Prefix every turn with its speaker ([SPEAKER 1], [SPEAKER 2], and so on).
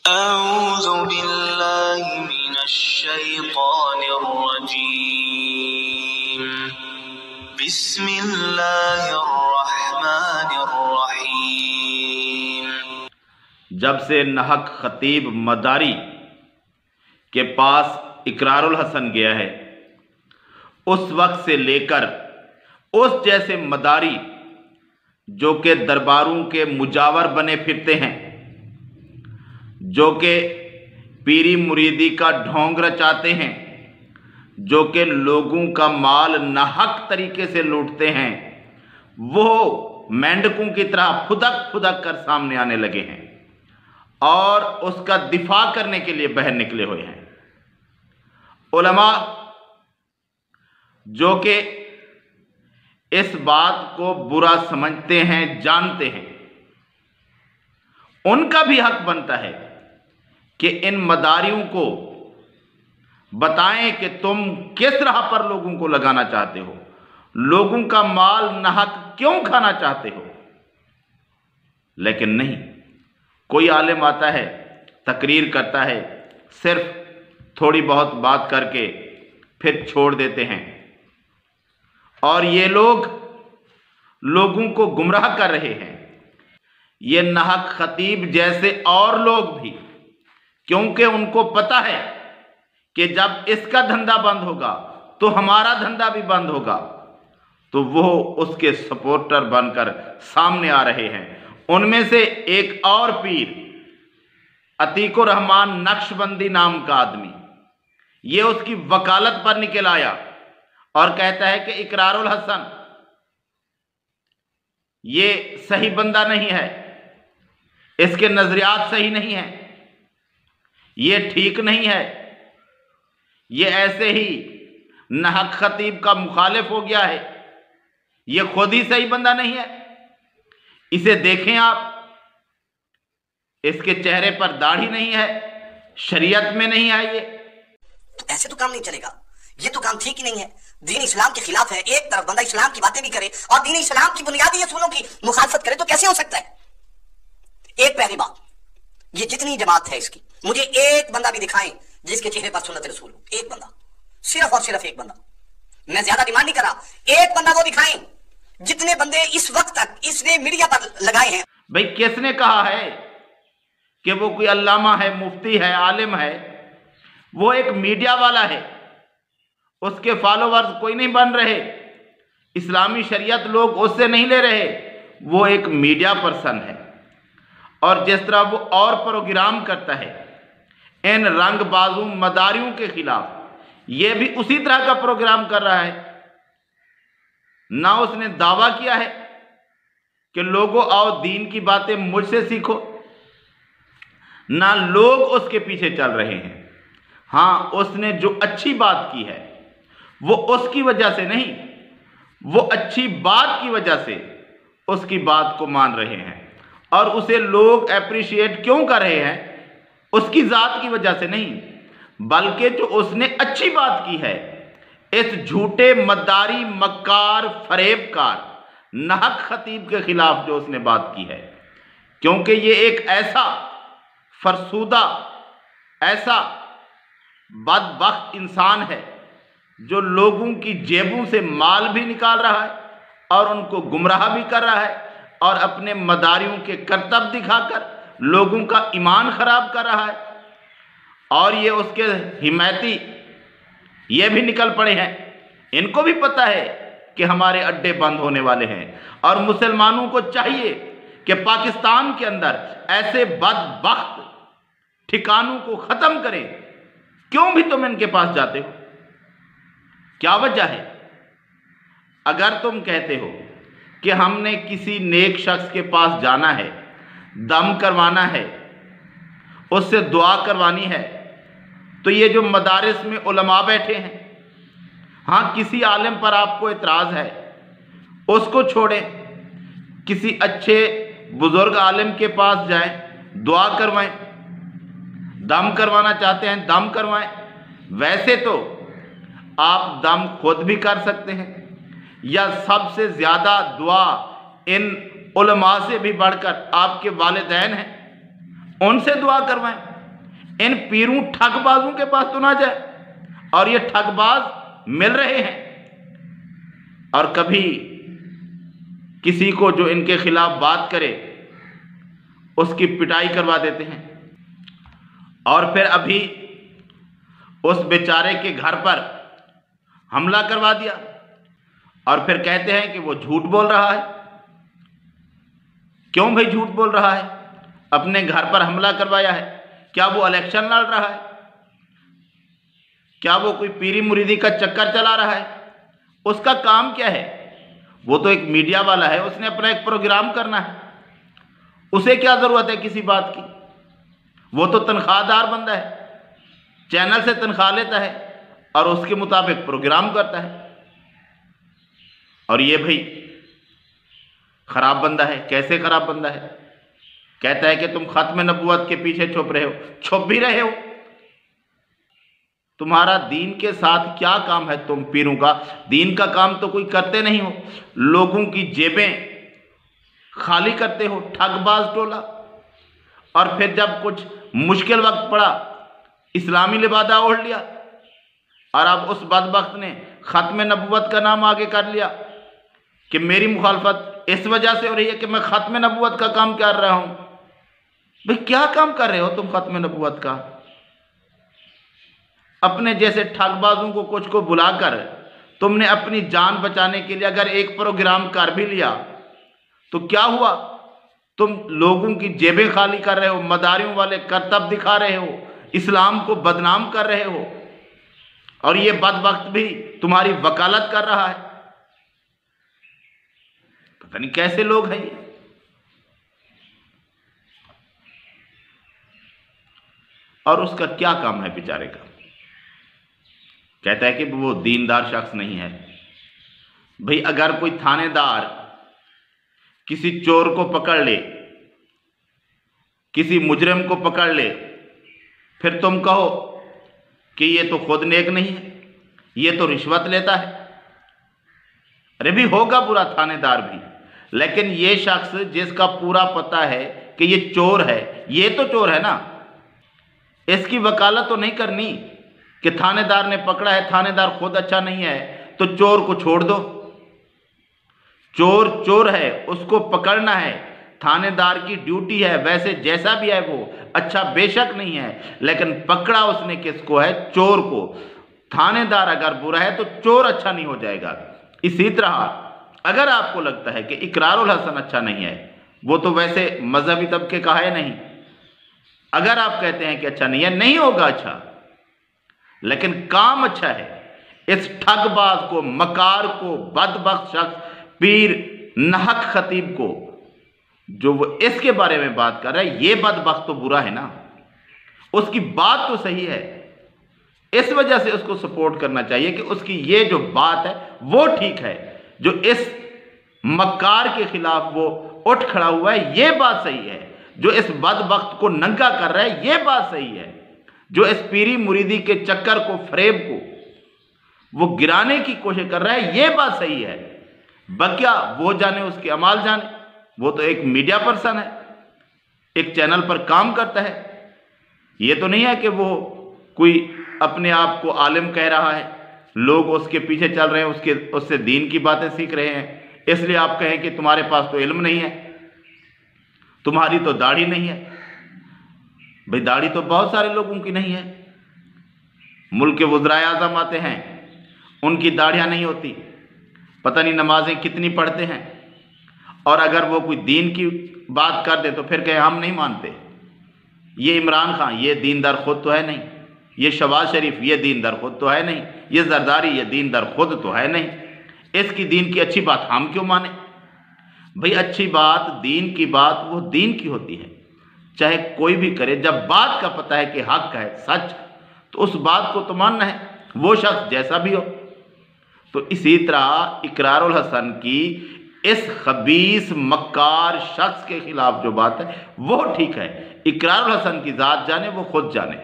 [SPEAKER 1] अऊज़ु बिल्लाहि मिनश्शैतानिर्रजीम। बिस्मिल्लाहिर्रहमानिर्रहीम।
[SPEAKER 2] जब से नाहक खतीब मदारी के पास इकरारुल हसन गया है, उस वक्त से लेकर उस जैसे मदारी जो कि दरबारों के मुजावर बने फिरते हैं, जो कि पीरी मुरीदी का ढोंग रचाते हैं, जो कि लोगों का माल नाहक तरीके से लूटते हैं, वो मेंढकों की तरह फुदक फुदक कर सामने आने लगे हैं और उसका दिफा करने के लिए बाहर निकले हुए हैं। उलमा जो कि इस बात को बुरा समझते हैं, जानते हैं, उनका भी हक बनता है कि इन मदारियों को बताएं कि तुम किस राह पर लोगों को लगाना चाहते हो, लोगों का माल नाहक क्यों खाना चाहते हो। लेकिन नहीं, कोई आलिम आता है, तकरीर करता है, सिर्फ थोड़ी बहुत बात करके फिर छोड़ देते हैं और ये लोग लोगों को गुमराह कर रहे हैं। ये नाहक खतीब जैसे और लोग भी, क्योंकि उनको पता है कि जब इसका धंधा बंद होगा तो हमारा धंधा भी बंद होगा, तो वो उसके सपोर्टर बनकर सामने आ रहे हैं। उनमें से एक और पीर अतीकुर रहमान नक्शबंदी नाम का आदमी, ये उसकी वकालत पर निकल आया और कहता है कि इकरारुल हसन ये सही बंदा नहीं है, इसके नजरियात सही नहीं है, ये ठीक नहीं है, ये ऐसे ही नाहक खतीब का मुखालिफ हो गया है, ये खुद ही सही बंदा नहीं है। इसे देखें आप, इसके चेहरे पर दाढ़ी नहीं है, शरीयत में नहीं है ये।
[SPEAKER 3] तो ऐसे तो काम नहीं चलेगा, ये तो काम ठीक ही नहीं है, दीन इस्लाम के खिलाफ है। एक तरफ बंदा इस्लाम की बातें भी करे और दीन इस्लाम की बुनियादी असूलों की मुखालफत करे, तो कैसे हो सकता है। एक पहली बात, ये जितनी जमात है इसकी, मुझे एक बंदा भी दिखाएं जिसके चेहरे पर सुन्नत रसूल हो, एक बंदा, सिर्फ और सिर्फ एक बंदा। मैं ज्यादा डिमांड नहीं कर रहा, एक बंदा वो दिखाएं। जितने बंदे इस वक्त तक इसने मीडिया पर लगाए हैं, भाई
[SPEAKER 2] किसने कहा है कि वो कोई अल्लामा है, मुफ्ती है, आलिम है? वो एक मीडिया वाला है, उसके फॉलोवर्स कोई नहीं बन रहे, इस्लामी शरीयत लोग उससे नहीं ले रहे, वो एक मीडिया पर्सन है। और जिस तरह वो और प्रोग्राम करता है इन रंगबाजों मदारियों के खिलाफ, ये भी उसी तरह का प्रोग्राम कर रहा है। ना उसने दावा किया है कि लोगों आओ दीन की बातें मुझसे सीखो, ना लोग उसके पीछे चल रहे हैं। हाँ, उसने जो अच्छी बात की है वो उसकी वजह से नहीं, वो अच्छी बात की वजह से उसकी बात को मान रहे हैं और उसे लोग एप्रिशिएट क्यों कर रहे हैं, उसकी जात की वजह से नहीं, बल्कि जो उसने अच्छी बात की है, इस झूठे मद्दारी मक्कार फरेबकार नाहक खतीब के खिलाफ जो उसने बात की है। क्योंकि ये एक ऐसा फरसूदा, ऐसा बदबख्त इंसान है जो लोगों की जेबों से माल भी निकाल रहा है और उनको गुमराह भी कर रहा है और अपने मदारियों के करतब दिखाकर लोगों का ईमान खराब कर रहा है। और ये उसके हिमायती ये भी निकल पड़े हैं, इनको भी पता है कि हमारे अड्डे बंद होने वाले हैं और मुसलमानों को चाहिए कि पाकिस्तान के अंदर ऐसे बदबख्त ठिकानों को ख़त्म करें। क्यों भी तुम इनके पास जाते हो, क्या वजह है? अगर तुम कहते हो कि हमने किसी नेक शख्स के पास जाना है, दम करवाना है, उससे दुआ करवानी है, तो ये जो मदारिस में उलमा बैठे हैं, हाँ, किसी आलिम पर आपको इतराज़ है, उसको छोड़ें, किसी अच्छे बुजुर्ग आलिम के पास जाएं, दुआ करवाएं। दम करवाना चाहते हैं, दम करवाएं। वैसे तो आप दम खुद भी कर सकते हैं, या सबसे ज़्यादा दुआ इन उलमा से भी बढ़कर आपके वालिदैन हैं, उनसे दुआ करवाएं। इन पीरों ठगबाजों के पास तो ना जाए, और ये ठगबाज मिल रहे हैं, और कभी किसी को जो इनके खिलाफ बात करे उसकी पिटाई करवा देते हैं, और फिर अभी उस बेचारे के घर पर हमला करवा दिया, और फिर कहते हैं कि वो झूठ बोल रहा है। क्यों भाई झूठ बोल रहा है? अपने घर पर हमला करवाया है, क्या वो इलेक्शन लड़ रहा है? क्या वो कोई पीरी मुरीदी का चक्कर चला रहा है? उसका काम क्या है? वो तो एक मीडिया वाला है, उसने अपना एक प्रोग्राम करना है, उसे क्या जरूरत है किसी बात की? वो तो तनख्वाहदार बंदा है, चैनल से तनख्वाह लेता है और उसके मुताबिक प्रोग्राम करता है। और ये भाई खराब बंदा है। कैसे खराब बंदा है? कहता है कि तुम खत्म नबूवत के पीछे छुप रहे हो। छुप भी रहे हो। तुम्हारा दीन के साथ क्या काम है? तुम पीरों का दीन का काम तो कोई करते नहीं हो, लोगों की जेबें खाली करते हो, ठगबाज टोला। और फिर जब कुछ मुश्किल वक्त पड़ा, इस्लामी लिबादा ओढ़ लिया, और अब उस बदबख्त ने खत्म नबूवत का नाम आगे कर लिया कि मेरी मुखालफत इस वजह से हो रही है कि मैं खत्म नबूवत का काम कर रहा हूं। भाई क्या काम कर रहे हो तुम खत्म नबूवत का? अपने जैसे ठगबाजों को कुछ को बुलाकर तुमने अपनी जान बचाने के लिए अगर एक प्रोग्राम कर भी लिया तो क्या हुआ? तुम लोगों की जेबें खाली कर रहे हो, मदारियों वाले करतब दिखा रहे हो, इस्लाम को बदनाम कर रहे हो, और ये बदबख्त भी तुम्हारी वकालत कर रहा है। पता नहीं कैसे लोग हैं ये। और उसका क्या काम है बेचारे का? कहता है कि वो दीनदार शख्स नहीं है। भाई अगर कोई थानेदार किसी चोर को पकड़ ले, किसी मुजरिम को पकड़ ले, फिर तुम कहो कि ये तो खुद नेक नहीं है, ये तो रिश्वत लेता है। अरे भी होगा बुरा थानेदार भी, लेकिन ये शख्स जिसका पूरा पता है कि ये चोर है, ये तो चोर है ना, इसकी वकालत तो नहीं करनी कि थानेदार ने पकड़ा है, थानेदार खुद अच्छा नहीं है तो चोर को छोड़ दो। चोर चोर है, उसको पकड़ना है, थानेदार की ड्यूटी है। वैसे जैसा भी है वो अच्छा बेशक नहीं है, लेकिन पकड़ा उसने किसको है? चोर को। थानेदार अगर बुरा है तो चोर अच्छा नहीं हो जाएगा। इसी तरह अगर आपको लगता है कि इकरारुल हसन अच्छा नहीं है, वो तो वैसे मजहबी तबके का है नहीं, अगर आप कहते हैं कि अच्छा नहीं है, नहीं होगा अच्छा, लेकिन काम अच्छा है। इस ठगबाज को, मकार को, बदबख्त शख्स, पीर नाहक खतीब को, जो वो इसके बारे में बात कर रहा है, ये बदबख्त तो बुरा है ना, उसकी बात तो सही है, इस वजह से उसको सपोर्ट करना चाहिए कि उसकी ये जो बात है वो ठीक है। जो इस मक्कार के खिलाफ वो उठ खड़ा हुआ है, ये बात सही है। जो इस बदबख्त को नंगा कर रहा है, ये बात सही है। जो इस पीरी मुरीदी के चक्कर को, फरेब को वो गिराने की कोशिश कर रहा है, ये बात सही है। बकिया वो जाने, उसके अमाल जाने। वो तो एक मीडिया पर्सन है, एक चैनल पर काम करता है। ये तो नहीं है कि वो कोई अपने आप को आलिम कह रहा है, लोग उसके पीछे चल रहे हैं, उससे दीन की बातें सीख रहे हैं, इसलिए आप कहें कि तुम्हारे पास तो इल्म नहीं है, तुम्हारी तो दाढ़ी नहीं है। भाई दाढ़ी तो बहुत सारे लोगों की नहीं है। मुल्क के वज़राए आज़म आते हैं, उनकी दाढ़ियाँ नहीं होती, पता नहीं नमाजें कितनी पढ़ते हैं, और अगर वो कोई दीन की बात कर दे तो फिर कहे हम नहीं मानते। ये इमरान खान, ये दीनदार खुद तो है नहीं। ये शहबाज शरीफ, ये दीनदार खुद तो है नहीं। ये जरदारी, ये दीनदार खुद तो है नहीं। इसकी दीन की अच्छी बात हम क्यों माने? भाई अच्छी बात, दीन की बात वो दीन की होती है, चाहे कोई भी करे। जब बात का पता है कि हक है, सच, तो उस बात को तो मानना है, वो शख्स जैसा भी हो। तो इसी तरह इकरारुल हसन की इस खबीस मक्कार शख्स के खिलाफ जो बात है वो ठीक है। इकरारुल हसन की जात जाने, वो खुद जाने।